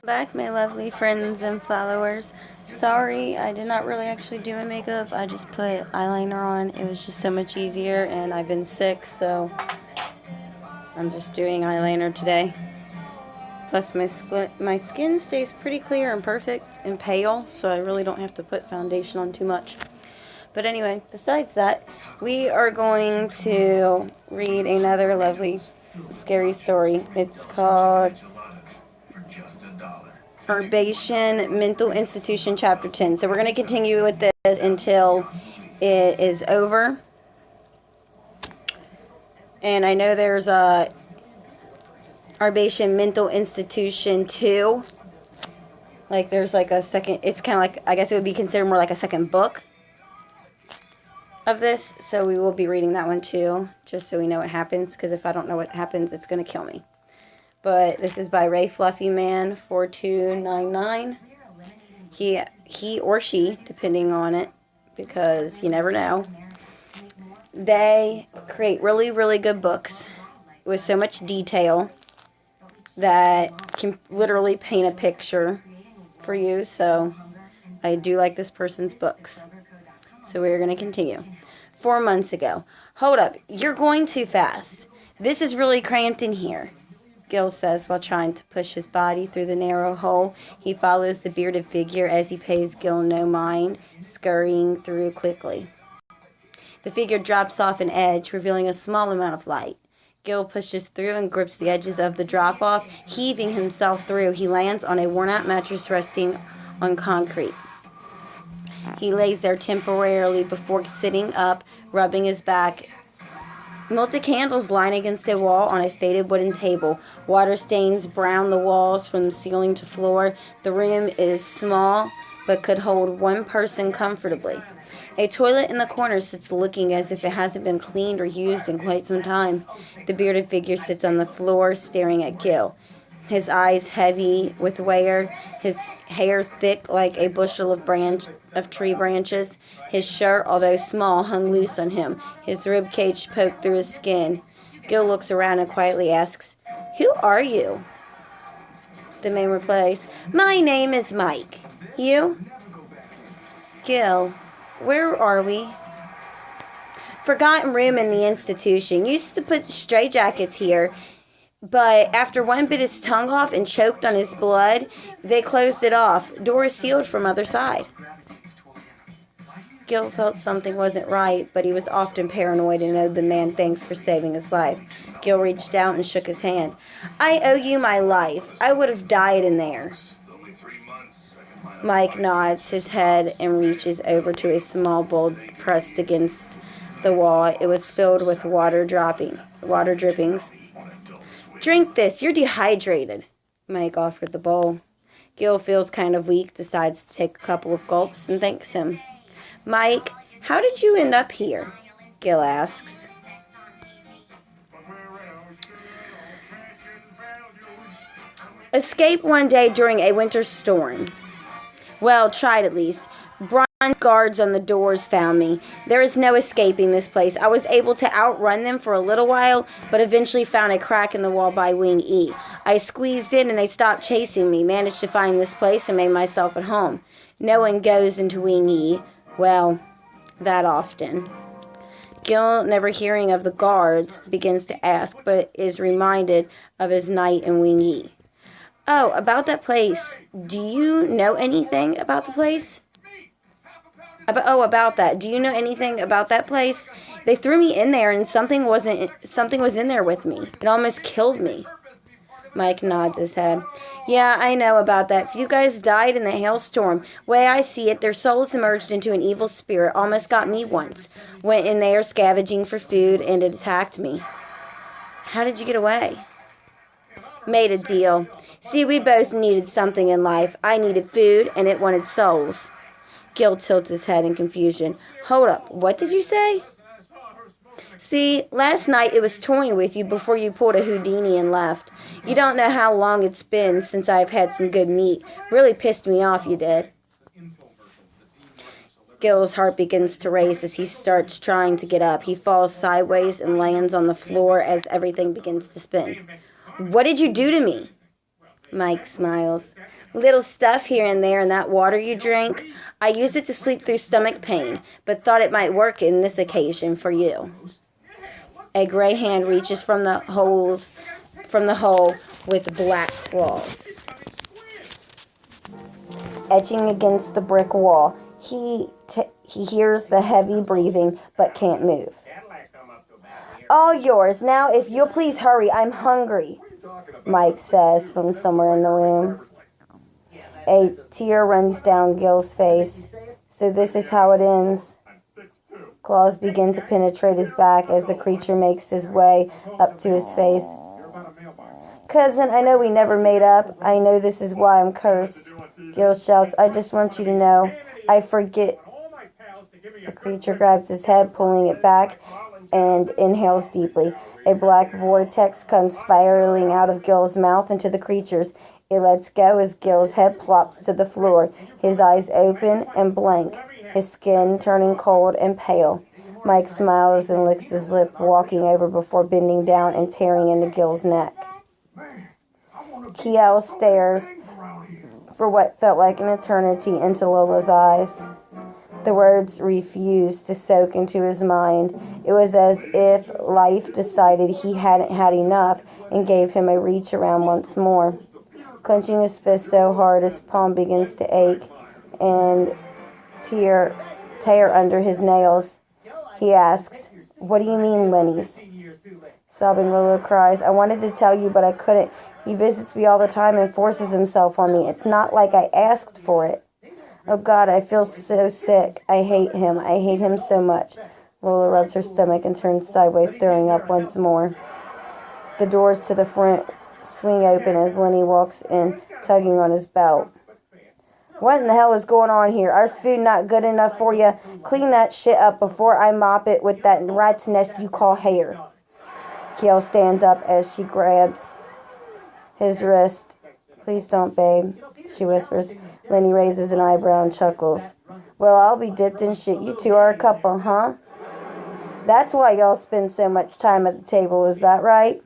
Back, my lovely friends and followers. Sorry, I did not really actually do my makeup. I just put eyeliner on. It was just so much easier, and I've been sick, so I'm just doing eyeliner today. Plus, my skin stays pretty clear and perfect and pale, so I really don't have to put foundation on too much. But anyway, besides that, we are going to read another lovely, scary story. It's called Arbatian Mental Institution, Chapter 10. So we're going to continue with this until it is over. And I know there's a Arbatian Mental Institution 2. Like there's like a second, it's kind of like, I guess it would be considered more like a second book of this. So we will be reading that one too, just so we know what happens. Because if I don't know what happens, it's going to kill me. But this is by Rayfluffyman4299. He or she, depending on it, because you never know. They create really, really good books with so much detail that can literally paint a picture for you. So I do like this person's books. So we're going to continue. 4 months ago. Hold up, you're going too fast. This is really cramped in here, Gil says while trying to push his body through the narrow hole. He follows the bearded figure as he pays Gil no mind, scurrying through quickly. The figure drops off an edge, revealing a small amount of light. Gil pushes through and grips the edges of the drop-off. Heaving himself through, he lands on a worn-out mattress resting on concrete. He lays there temporarily before sitting up, rubbing his back. Melted candles line against a wall on a faded wooden table. Water stains brown the walls from ceiling to floor. The room is small, but could hold one person comfortably. A toilet in the corner sits looking as if it hasn't been cleaned or used in quite some time. The bearded figure sits on the floor, staring at Gil. His eyes heavy with wear, his hair thick like a bushel of tree branches. His shirt, although small, hung loose on him. His rib cage poked through his skin. Gil looks around and quietly asks, "Who are you?" The man replies, "My name is Mike. You?" "Gil, where are we?" "Forgotten room in the institution. Used to put straitjackets here. But after one bit his tongue off and choked on his blood, they closed it off. Door is sealed from other side." Gil felt something wasn't right, but he was often paranoid and owed the man thanks for saving his life. Gil reached out and shook his hand. "I owe you my life. I would have died in there." Mike nods his head and reaches over to a small bowl pressed against the wall. It was filled with water drippings. "Drink this, you're dehydrated." Mike offered the bowl. Gil feels kind of weak, decides to take a couple of gulps, and thanks him. "Mike, how did you end up here?" Gil asks. "Escaped one day during a winter storm. Well, tried at least. Bronze guards on the doors found me. There is no escaping this place. I was able to outrun them for a little while, but eventually found a crack in the wall by Wing E. I squeezed in and they stopped chasing me, managed to find this place and made myself at home. No one goes into Wing E, well, that often." Gil, never hearing of the guards, begins to ask, but is reminded of his night in Wing E. "Oh, about that place. Do you know anything about the place?" About that. Do you know anything about that place? They threw me in there and something was in there with me. It almost killed me." Mike nods his head. "Yeah, I know about that. Few guys died in the hailstorm. Way I see it, their souls emerged into an evil spirit. Almost got me once. Went in there scavenging for food and it attacked me." "How did you get away?" "Made a deal. See, we both needed something in life. I needed food and it wanted souls." Gil tilts his head in confusion. "Hold up, what did you say?" "See, last night it was toying with you before you pulled a Houdini and left. You don't know how long it's been since I've had some good meat. Really pissed me off, you did." Gil's heart begins to race as he starts trying to get up. He falls sideways and lands on the floor as everything begins to spin. "What did you do to me?" Mike smiles. Little stuff here and there in that water you drink. I use it to sleep through stomach pain, but thought it might work in this occasion for you. A gray hand reaches from the hole with black claws. Etching against the brick wall, he hears the heavy breathing but can't move. All yours. Now, if you'll please hurry, I'm hungry, Mike says from somewhere in the room. A tear runs down Gil's face. So this is how it ends. Claws begin to penetrate his back as the creature makes his way up to his face. Cousin, I know we never made up. I know this is why I'm cursed. Gil shouts, I just want you to know. I forget. The creature grabs his head, pulling it back, and inhales deeply. A black vortex comes spiraling out of Gil's mouth into the creature's. It lets go as Gil's head plops to the floor, his eyes open and blank, his skin turning cold and pale. Mike smiles and licks his lip, walking over before bending down and tearing into Gil's neck. Kiel stares for what felt like an eternity into Lola's eyes. The words refused to soak into his mind. It was as if life decided he hadn't had enough and gave him a reach around once more. Clenching his fist so hard his palm begins to ache and tear under his nails, he asks, What do you mean, Lenny's? Sobbing, Lola cries, I wanted to tell you, but I couldn't. He visits me all the time and forces himself on me. It's not like I asked for it. Oh, God, I feel so sick. I hate him. I hate him so much. Lola rubs her stomach and turns sideways, throwing up once more. The doors to the front swing open as Lenny walks in, tugging on his belt. What in the hell is going on here? Our food not good enough for you? Clean that shit up before I mop it with that rat's nest you call hair. Kiel stands up as she grabs his wrist. Please don't, babe, she whispers. Lenny raises an eyebrow and chuckles. Well, I'll be dipped in shit. You two are a couple, huh? That's why y'all spend so much time at the table, is that right?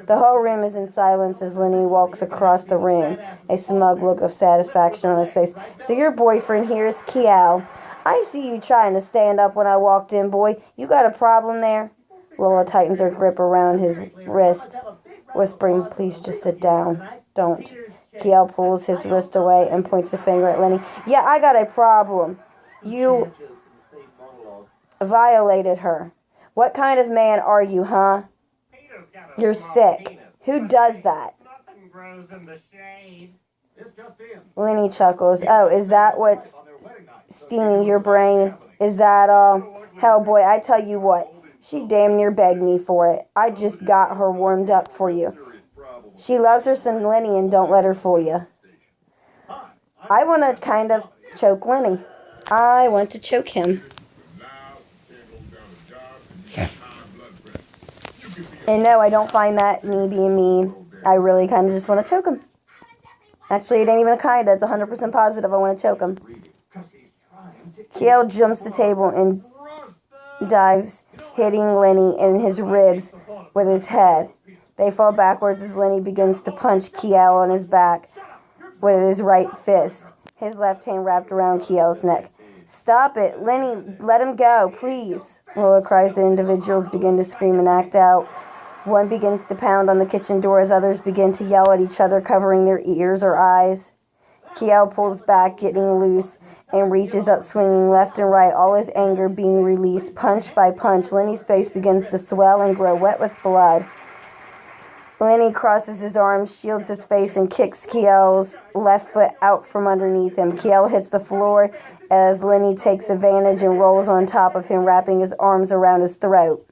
The whole room is in silence as Lenny walks across the room, a smug look of satisfaction on his face. So your boyfriend here is Kiel. I see you trying to stand up when I walked in, boy. You got a problem there? Lola tightens her grip around his wrist, whispering, please just sit down. Don't. Kiel pulls his wrist away and points a finger at Lenny. Yeah, I got a problem. You violated her. What kind of man are you, huh? You're sick. Who does that? Lenny chuckles. Oh, is that what's steaming your brain? Is that all? Hell, boy, I tell you what. She damn near begged me for it. I just got her warmed up for you. She loves her son Lenny and don't let her fool you. I want to kind of choke Lenny. I want to choke him. And no, I don't find that me being mean. I really kind of just want to choke him. Actually, it ain't even a kind of. It's 100% positive I want to choke him. Kiel jumps the table and dives, hitting Lenny in his ribs with his head. They fall backwards as Lenny begins to punch Kiel on his back with his right fist, his left hand wrapped around Kiel's neck. Stop it, Lenny, let him go, please. Lola cries. The individuals begin to scream and act out. One begins to pound on the kitchen door as others begin to yell at each other, covering their ears or eyes. Kiel pulls back, getting loose, and reaches up, swinging left and right, all his anger being released, punch by punch. Lenny's face begins to swell and grow wet with blood. Lenny crosses his arms, shields his face, and kicks Kiel's left foot out from underneath him. Kiel hits the floor as Lenny takes advantage and rolls on top of him, wrapping his arms around his throat.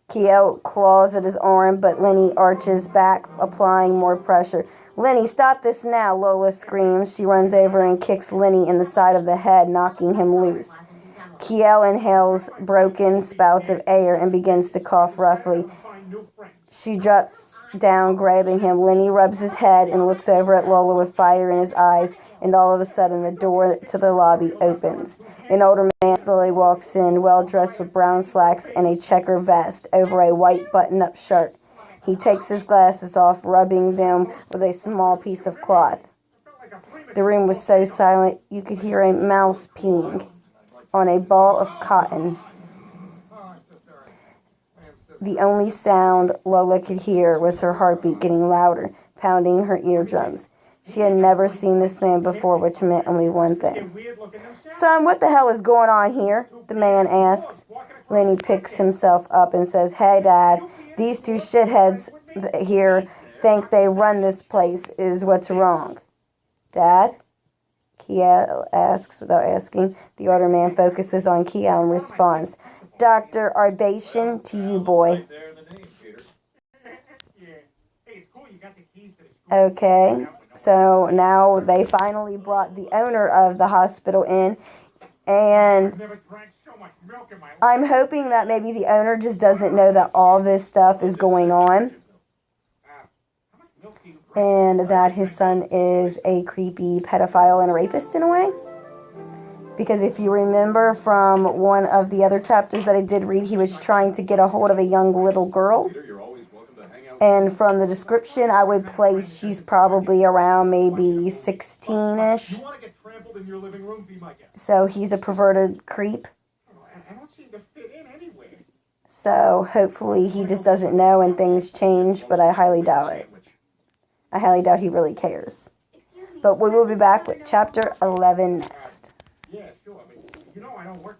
Kiel claws at his arm, but Lenny arches back, applying more pressure. Lenny, stop this now, Lola screams. She runs over and kicks Lenny in the side of the head, knocking him loose. Kiel inhales broken spouts of air and begins to cough roughly. She drops down, grabbing him. Lenny rubs his head and looks over at Lola with fire in his eyes, and all of a sudden the door to the lobby opens. An older man slowly walks in, well dressed with brown slacks and a checker vest over a white button-up shirt. He takes his glasses off, rubbing them with a small piece of cloth. The room was so silent you could hear a mouse peeing on a ball of cotton. The only sound Lola could hear was her heartbeat getting louder, pounding her eardrums. She had never seen this man before, which meant only one thing. "Son, what the hell is going on here?" the man asks. Lenny picks himself up and says, "Hey, Dad, these two shitheads here think they run this place is what's wrong." "Dad?" Kia asks without asking. The older man focuses on Kia and responds, "Dr. Arbatian, to you, boy." Okay, so now they finally brought the owner of the hospital in, and I'm hoping that maybe the owner just doesn't know that all this stuff is going on, and that his son is a creepy pedophile and a rapist in a way. Because if you remember from one of the other chapters that I did read, he was trying to get a hold of a young little girl. And from the description, I would place she's probably around maybe 16-ish. So he's a perverted creep. So hopefully he just doesn't know and things change, but I highly doubt it. I highly doubt he really cares. But we will be back with chapter 11 next. Yeah, sure. I mean, I don't work